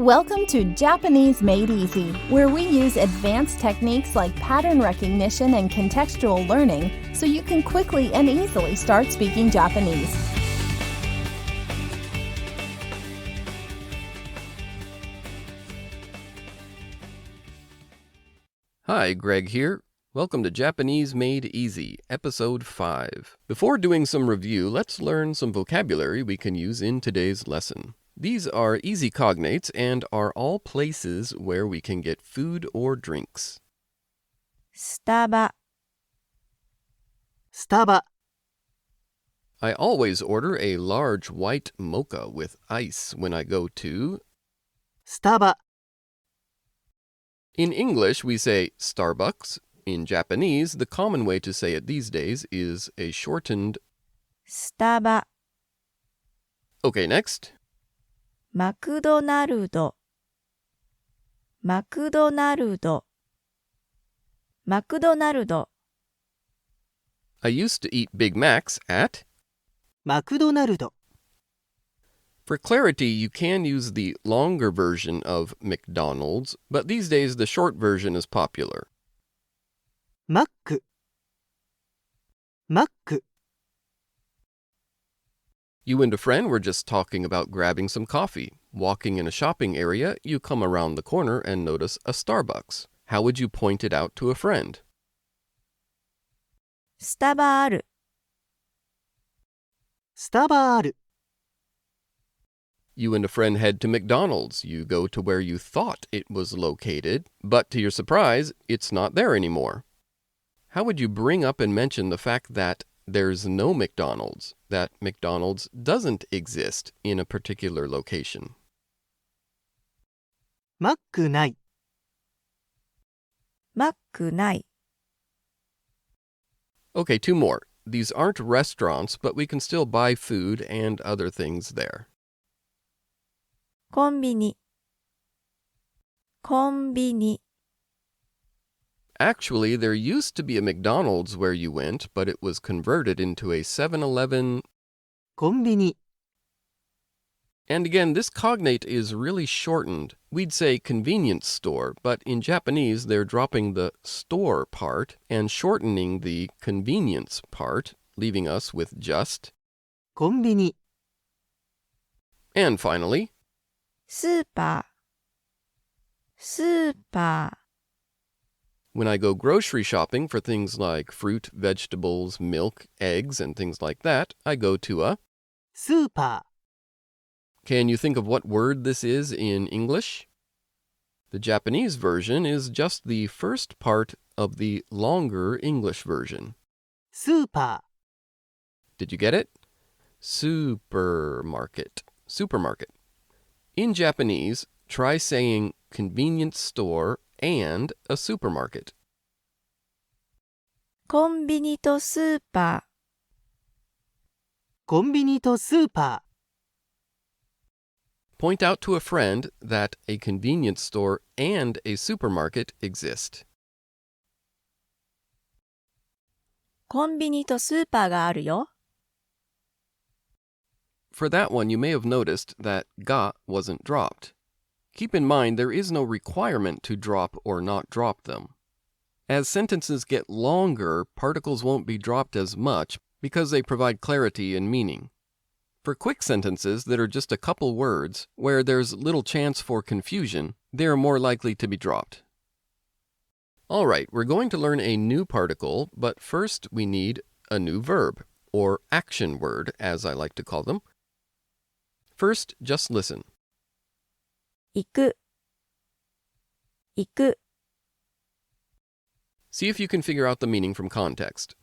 Welcome to Japanese Made Easy, where we use advanced techniques like pattern recognition and contextual learning so you can quickly and easily start speaking Japanese. Hi, Greg here. Welcome to Japanese Made Easy, Episode 5. Before doing some review, let's learn some vocabulary we can use in today's lesson. These are easy cognates and are all places where we can get food or drinks. スタバ スタバ I always order a large white mocha with ice when I go to... スタバ In English, we say Starbucks. In Japanese, the common way to say it these days is a shortened... スタバ Okay, next. マクドナルドマクドナルドマクドナルド I used to eat Big Macs at... マクドナルド For clarity, you can use the longer version of McDonald's, but these days the short version is popular. マックマック You and a friend were just talking about grabbing some coffee. Walking in a shopping area, you come around the corner and notice a Starbucks. How would you point it out to a friend? スタバある スタバある You and a friend head to McDonald's. You go to where you thought it was located, but to your surprise, it's not there anymore. How would you bring up and mention the fact that there's no McDonald's, that McDonald's doesn't exist in a particular location? マックない マックない Okay, two more. These aren't restaurants, but we can still buy food and other things there. コンビニコンビニ Actually, there used to be a McDonald's where you went, but it was converted into a 7-Eleven. コンビニ And again, this cognate is really shortened. We'd say convenience store, but in Japanese, they're dropping the store part and shortening the convenience part, leaving us with just. コンビニ And finally, スーパースーパー when I go grocery shopping for things like fruit, vegetables, milk, eggs, and things like that, I go to a... スーパ Can you think of what word this is in English? The Japanese version is just the first part of the longer English version. ースーパ Did you get it? Supermarket. Supermarket. In Japanese, try saying convenience store and a supermarket. コンビニとスーパーコンビニとスーパ Point out to a friend that a convenience store and a supermarket exist. ーコンビニとスーパーがあるよ For that one, you may have noticed that ga wasn't dropped. Keep in mind there is no requirement to drop or not drop them. As sentences get longer, particles won't be dropped as much because they provide clarity and meaning. For quick sentences that are just a couple words, where there's little chance for confusion, they are more likely to be dropped. All right, we're going to learn a new particle, but first we need a new verb, or action word, as I like to call them. First, just listen. 行く行く See if you can figure out the meaning from context.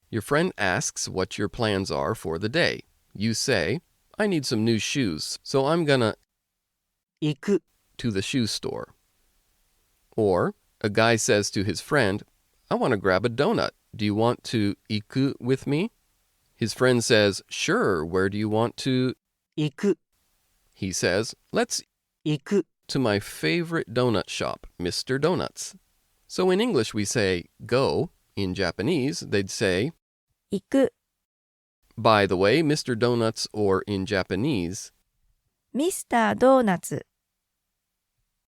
Your friend asks what your plans are for the day. You say, I need some new shoes, so I'm gonna ー行く to the shoe store. Or, a guy says to his friend, I want to grab a donut. Do you want to iku with me? His friend says, sure, where do you want to? 行く He says, let's 行く to my favorite donut shop, Mr. Donuts. So in English we say go. In Japanese, they'd say, 行く by the way, Mr. Donuts, or in Japanese, ミスタードーナツ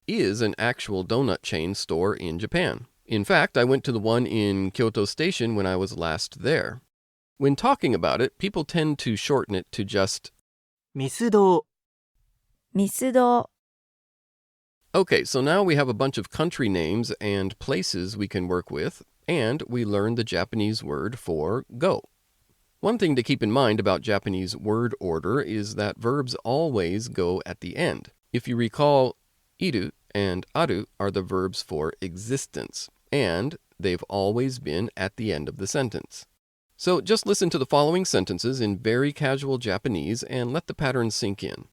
is an actual donut chain store in Japan. In fact, I went to the one in Kyoto Station when I was last there. When talking about it, people tend to shorten it to just ミスド、ミスド、 Okay, so now we have a bunch of country names and places we can work with, and we learned the Japanese word for go. One thing to keep in mind about Japanese word order is that verbs always go at the end. If you recall, iru and aru are the verbs for existence, and they've always been at the end of the sentence. So just listen to the following sentences in very casual Japanese and let the pattern sink in.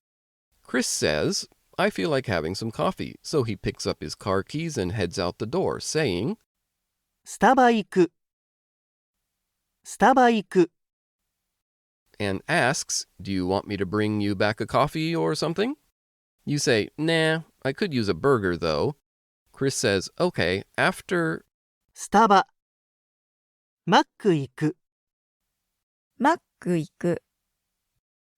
Chris says, I feel like having some coffee, so he picks up his car keys and heads out the door, saying, スタバ行く、スタバ行く、 and asks, Do you want me to bring you back a coffee or something? You say, Nah, I could use a burger though. Chris says, Okay, after スタバ、マック行く、マック行く、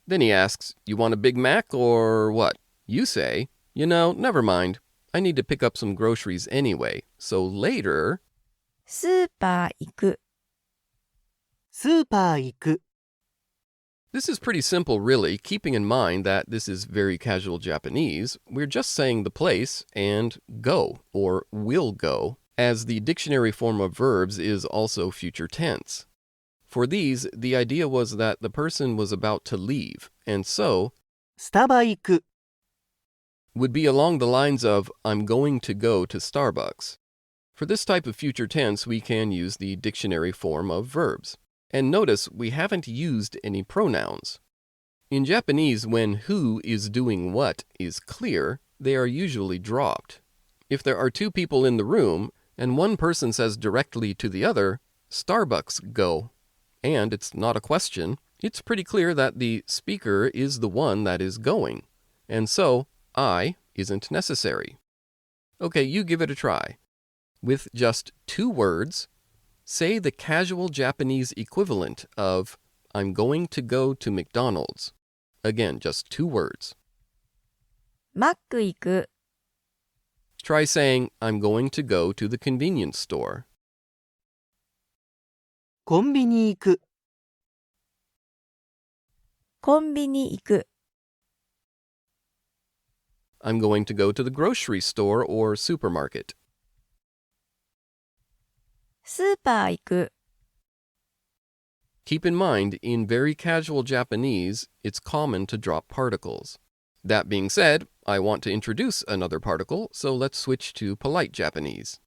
Then he asks, You want a Big Mac or what? You say, never mind. I need to pick up some groceries anyway. So later, スーパー行く、スーパー行く、 this is pretty simple really, keeping in mind that this is very casual Japanese. We're just saying the place and go, or will go, as the dictionary form of verbs is also future tense. For these, the idea was that the person was about to leave, and so スタバ行く、 would be along the lines of, I'm going to go to Starbucks. For this type of future tense, we can use the dictionary form of verbs. And notice we haven't used any pronouns. In Japanese, when who is doing what is clear, they are usually dropped. If there are two people in the room, and one person says directly to the other, Starbucks go, and it's not a question, it's pretty clear that the speaker is the one that is going. And so, I isn't necessary. Okay, you give it a try. With just 2 words, say the casual Japanese equivalent of, I'm going to go to McDonald's. Again, just 2 words. マック行く、 Try saying, I'm going to go to the convenience store. コンビニ行く、コンビニ行く、 I'm going to go to the grocery store or supermarket. スーパー行く、 Keep in mind, in very casual Japanese, it's common to drop particles. That being said, I want to introduce another particle, so let's switch to polite Japanese.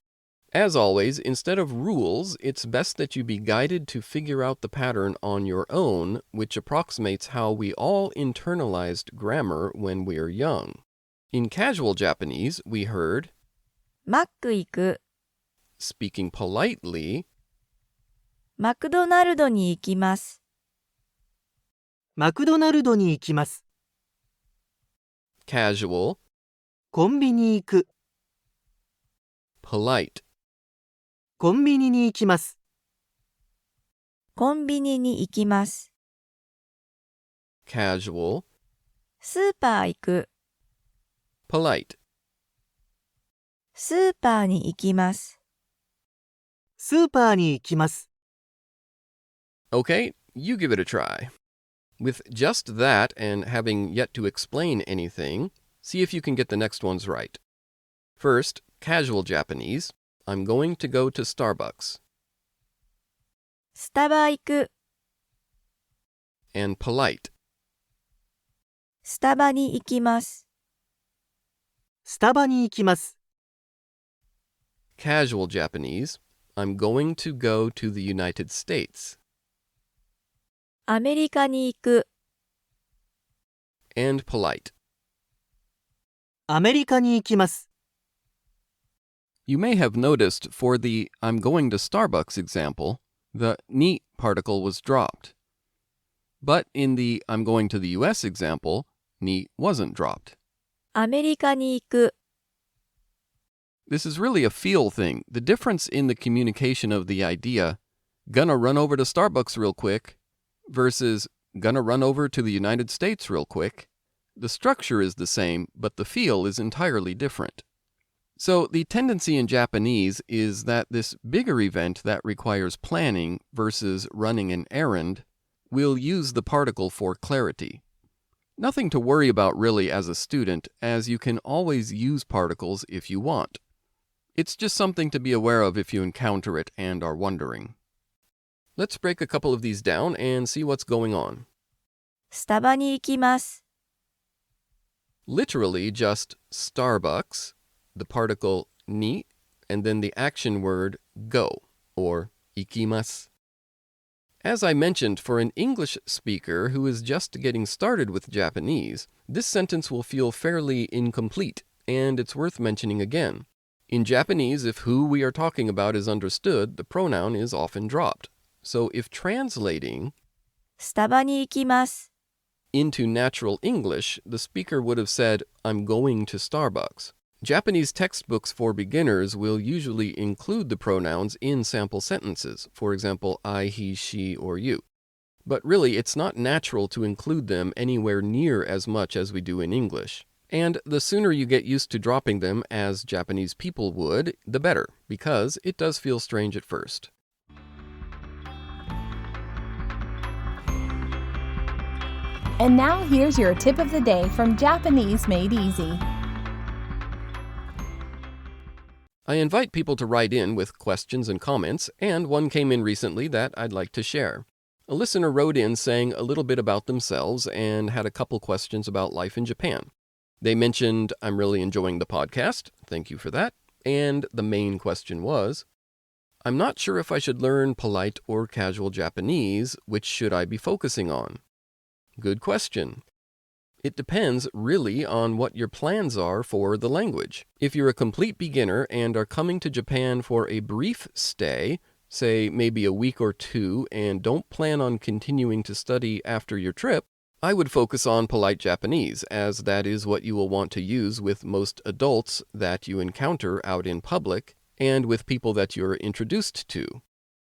As always, instead of rules, it's best that you be guided to figure out the pattern on your own, which approximates how we all internalized grammar when we're young. In casual Japanese, we heard, マック行く、 speaking politely, マクドナルドに行きます、マクドナルドに行きます、 casual, コンビニ行く、 polite. コンビニに行きます、コンビニに行きます、 Casual, スーパー行く、 polite. スーパーに行きます、スーパーに行きます、 Okay, you give it a try. With just that and having yet to explain anything, see if you can get the next ones right. First, casual Japanese. I'm going to go to Starbucks. スタバ行く、 And polite. スタバに行きます、スタバに行きます、 Casual Japanese. I'm going to go to the United States. アメリカに行く、 And polite. アメリカに行きます、 You may have noticed for the I'm going to Starbucks example, the ni particle was dropped. But in the I'm going to the US example, ni wasn't dropped. アメリカに行く、 This is really a feel thing. The difference in the communication of the idea, gonna run over to Starbucks real quick, versus gonna run over to the United States real quick. The structure is the same, but the feel is entirely different. So the tendency in Japanese is that this bigger event that requires planning versus running an errand will use the particle for clarity. Nothing to worry about really as a student, as you can always use particles if you want. It's just something to be aware of if you encounter it and are wondering. Let's break a couple of these down and see what's going on. スタバに行きます。 Literally just Starbucks, the particle ni, and then the action word go, or ikimasu. As I mentioned, for an English speaker who is just getting started with Japanese, this sentence will feel fairly incomplete, and it's worth mentioning again. In Japanese, if who we are talking about is understood, the pronoun is often dropped. So if translating スタバに行きます。 into natural English, the speaker would have said, I'm going to Starbucks. Japanese textbooks for beginners will usually include the pronouns in sample sentences, for example, I, he, she, or you. But really, it's not natural to include them anywhere near as much as we do in English. And the sooner you get used to dropping them as Japanese people would, the better, because it does feel strange at first. And now here's your tip of the day from Japanese Made Easy. I invite people to write in with questions and comments, and one came in recently that I'd like to share. A listener wrote in saying a little bit about themselves and had a couple questions about life in Japan. They mentioned, I'm really enjoying the podcast, thank you for that, and the main question was, I'm not sure if I should learn polite or casual Japanese, which should I be focusing on? Good question. It depends really on what your plans are for the language. If you're a complete beginner and are coming to Japan for a brief stay, say maybe a week or two, and don't plan on continuing to study after your trip, I would focus on polite Japanese, as that is what you will want to use with most adults that you encounter out in public and with people that you're introduced to.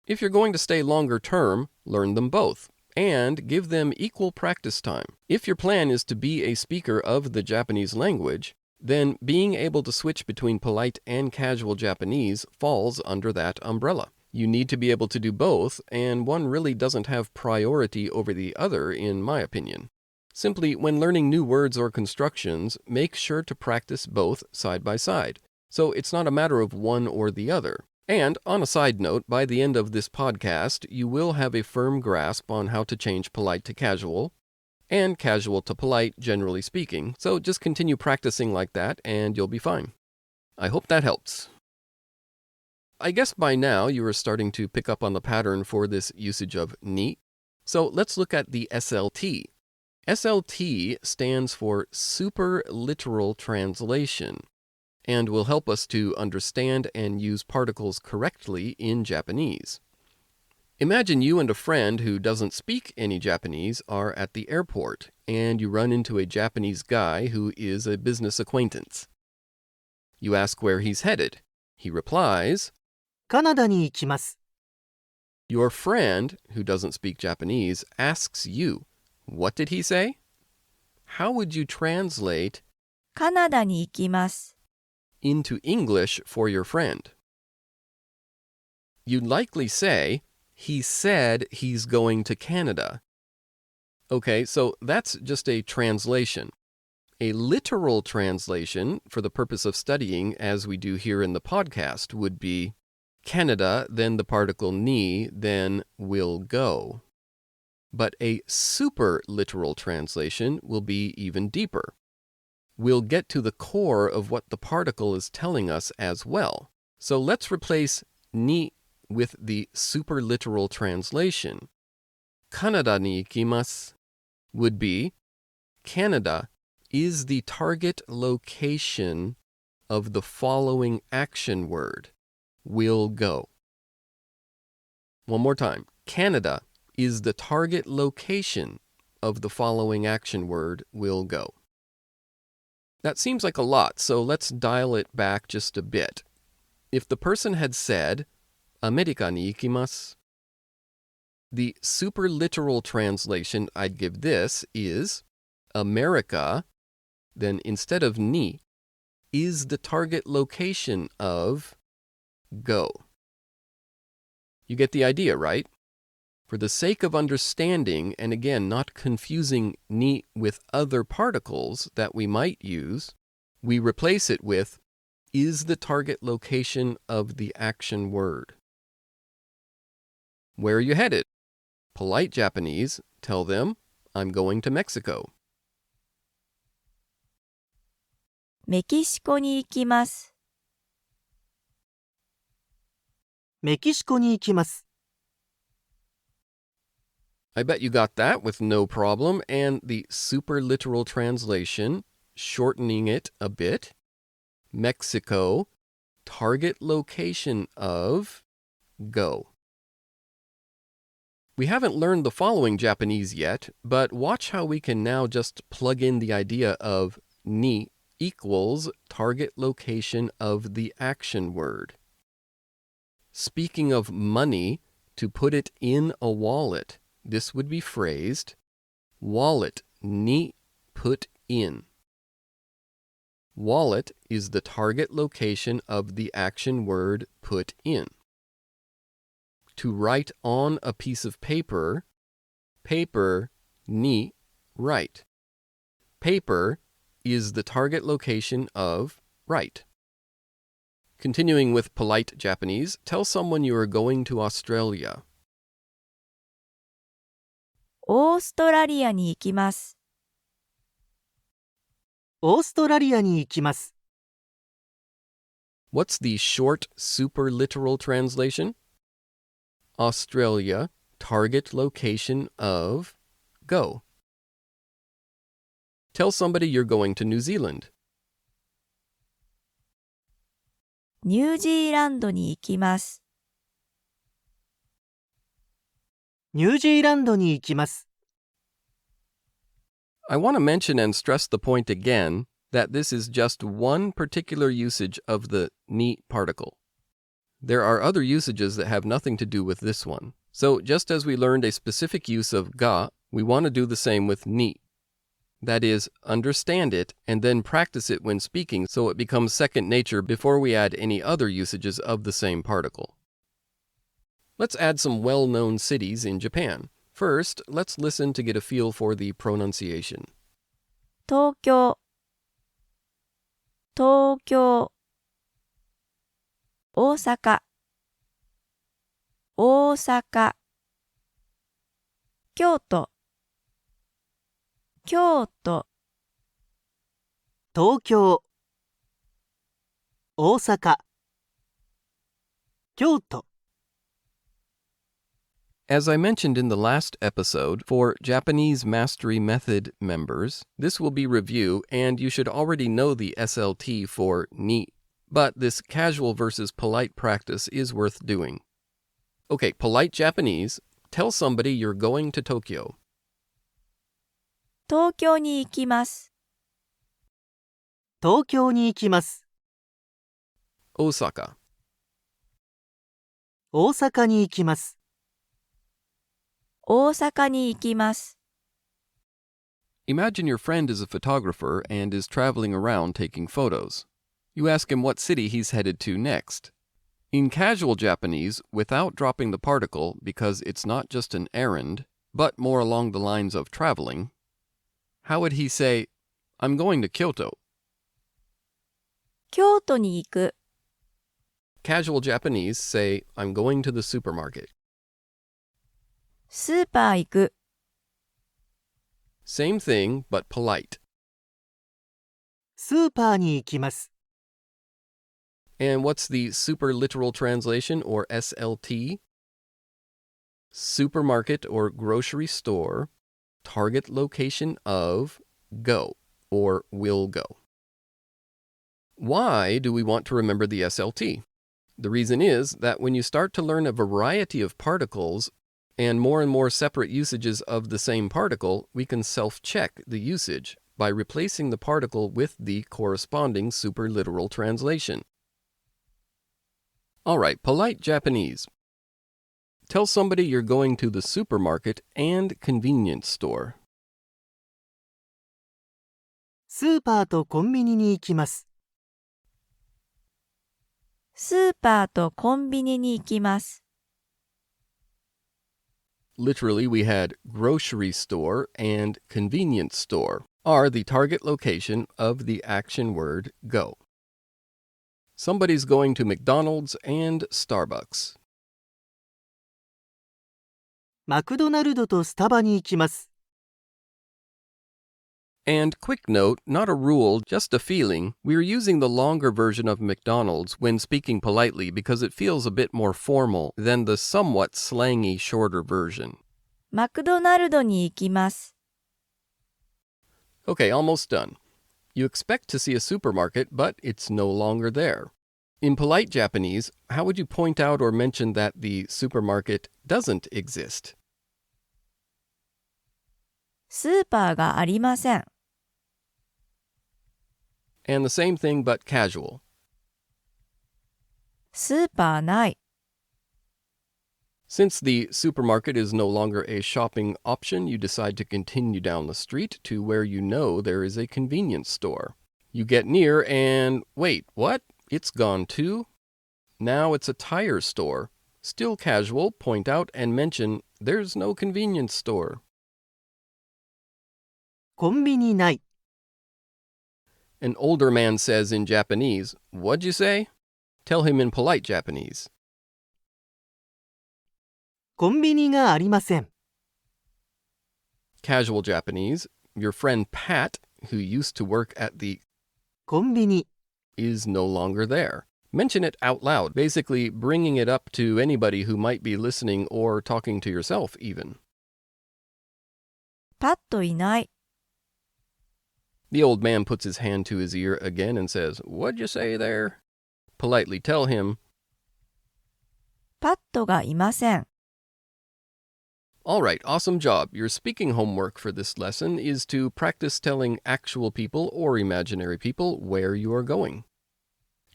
If you're going to stay longer term, learn them both, and give them equal practice time. If your plan is to be a speaker of the Japanese language, then being able to switch between polite and casual Japanese falls under that umbrella. You need to be able to do both, and one really doesn't have priority over the other, in my opinion. Simply, when learning new words or constructions, make sure to practice both side by side, so it's not a matter of one or the other. And, on a side note, by the end of this podcast, you will have a firm grasp on how to change polite to casual, and casual to polite, generally speaking, so just continue practicing like that, and you'll be fine. I hope that helps. I guess by now you are starting to pick up on the pattern for this usage of ni. So let's look at the SLT. SLT stands for Super Literal Translation, and will help us to understand and use particles correctly in Japanese. Imagine you and a friend who doesn't speak any Japanese are at the airport, and you run into a Japanese guy who is a business acquaintance. You ask where he's headed. He replies, カナダに行きます。 Your friend, who doesn't speak Japanese, asks you, what did he say? How would you translate カナダに行きます。 into English for your friend? You'd likely say, he said he's going to Canada. Okay, so that's just a translation. A literal translation, for the purpose of studying, as we do here in the podcast, would be Canada, then the particle ni, then will go. But a super literal translation will be even deeper. We'll get to the core of what the particle is telling us as well. So let's replace ni with the super literal translation. Kanada ni ikimasu would be Canada is the target location of the following action word, will go. One more time. Canada is the target location of the following action word, will go. That seems like a lot, so let's dial it back just a bit. If the person had said, America ni ikimasu, the super literal translation I'd give this is America, then instead of ni, is the target location of go. You get the idea, right? For the sake of understanding, and again, not confusing ni with other particles that we might use, we replace it with is the target location of the action word. Where are you headed? Polite Japanese, tell them, I'm going to Mexico. メキシコに行きます。メキシコに行きます。 I bet you got that with no problem, and the super literal translation, shortening it a bit. Mexico, target location of go. We haven't learned the following Japanese yet, but watch how we can now just plug in the idea of ni equals target location of the action word. Speaking of money, to put it in a wallet, this would be phrased, wallet ni put in. Wallet is the target location of the action word put in. To write on a piece of paper, paper ni write. Paper is the target location of write. Continuing with polite Japanese, tell someone you are going to Australia. オーストラリアに行きます。オーストラリアに行きます。 What's the short super literal translation? Australia, target location of go. Tell somebody you're going to New Zealand. ニュージーランドに行きます。ニュージーランドに行きます。 I want to mention and stress the point again that this is just one particular usage of the ni particle. There are other usages that have nothing to do with this one. So just as we learned a specific use of ga, we want to do the same with ni. That is, understand it and then practice it when speaking so it becomes second nature before we add any other usages of the same particle. Let's add some well-known cities in Japan. First, let's listen to get a feel for the pronunciation. 東京、東京、大阪、大阪、京都、京都、東京、大阪、京都。 As I mentioned in the last episode, for Japanese Mastery Method members, this will be review and you should already know the SLT for ni, but this casual versus polite practice is worth doing. Okay, polite Japanese, tell somebody you're going to Tokyo. 東京に行きます。東京に行きます。 Osaka. 大阪に行きます。 大阪に行きます。 Imagine your friend is a photographer and is traveling around taking photos. You ask him what city he's headed to next. In casual Japanese, without dropping the particle because it's not just an errand, but more along the lines of traveling, how would he say, I'm going to Kyoto? 京都に行く。 Casual Japanese say, I'm going to the supermarket. スーパー行く。 Same thing, but polite. スーパーに行きます。 And what's the super literal translation, or SLT? Supermarket or grocery store, target location of go, or will go. Why do we want to remember the SLT? The reason is that when you start to learn a variety of particles and more separate usages of the same particle, we can self-check the usage by replacing the particle with the corresponding superliteral translation. All right, polite Japanese. Tell somebody you're going to the supermarket and convenience store. スーパーとコンビニに行きます。スーパーとコンビニに行きます。Literally, we had grocery store and convenience store are the target location of the action word go. Somebody's going to McDonald's and Starbucks. マクドナルドとスタバに行きます。And quick note, not a rule, just a feeling, we're using the longer version of McDonald's when speaking politely because it feels a bit more formal than the somewhat slangy shorter version. マクドナルドに行きます。Okay, almost done. You expect to see a supermarket, but it's no longer there. In polite Japanese, how would you point out or mention that the supermarket doesn't exist? スーパーがありません。And the same thing but casual. スーパーない。Since the supermarket is no longer a shopping option, you decide to continue down the street to where you know there is a convenience store. You get near and, wait, what? It's gone too? Now it's a tire store. Still casual, point out and mention there's no convenience store. コンビニない。An older man says in Japanese, "What'd you say?" Tell him in polite Japanese. コンビニがありません。Casual Japanese, your friend Pat, who used to work at the コンビニ。 is no longer there. Mention it out loud, basically bringing it up to anybody who might be listening or talking to yourself even. パッといない。The old man puts his hand to his ear again and says, "What'd you say there?" Politely tell him, パッとがいません。"All right, awesome job. Your speaking homework for this lesson is to practice telling actual people or imaginary people where you are going.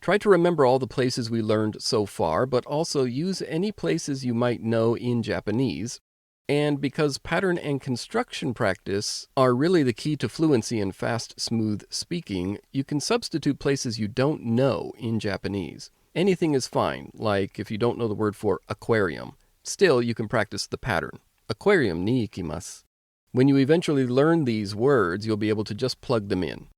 Try to remember all the places we learned so far, but also use any places you might know in Japanese. And because pattern and construction practice are really the key to fluency and fast, smooth speaking, you can substitute places you don't know in Japanese. Anything is fine, like if you don't know the word for aquarium. Still, you can practice the pattern. Aquarium ni ikimasu. When you eventually learn these words, you'll be able to just plug them in.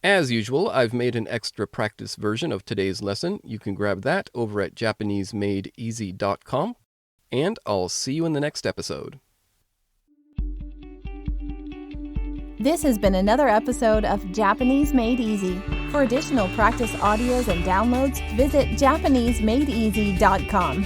As usual, I've made an extra practice version of today's lesson. You can grab that over at JapaneseMadeEasy.com. And I'll see you in the next episode. This has been another episode of Japanese Made Easy. For additional practice audios and downloads, visit JapaneseMadeEasy.com.